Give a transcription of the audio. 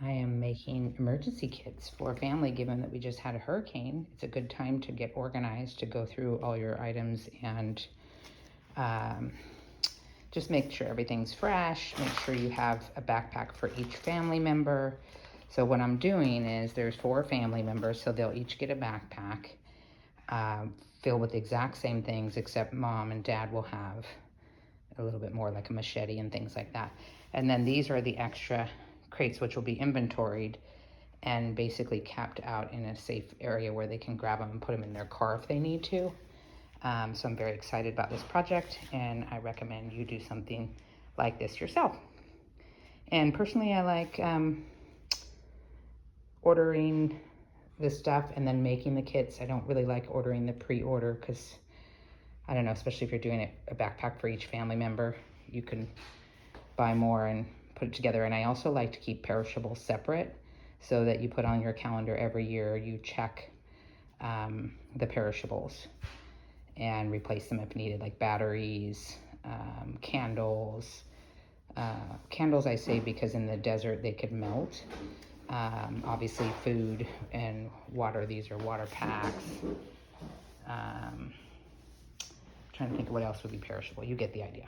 I am making emergency kits for a family given that we just had a hurricane. It's a good time to get organized, to go through all your items and um, just make sure everything's fresh, make sure you have a backpack for each family member. So what I'm doing is there's 4 family members, so they'll each get a backpack filled with the exact same things, except mom and dad will have a little bit more, like a machete and things like that. And then these are the extra crates, which will be inventoried and basically kept out in a safe area where they can grab them and put them in their car if they need to. So I'm very excited about this project, and I recommend you do something like this yourself. And personally, I like ordering the stuff and then making the kits. I don't really like ordering the pre-order because, I don't know, especially if you're doing a backpack for each family member, you can buy more and put it together. And I also like to keep perishables separate so that you put on your calendar every year, you check the perishables and replace them if needed, like batteries, candles. Candles I say because in the desert they could melt. Obviously food and water, these are water packs. Trying to think of what else would be perishable. You get the idea.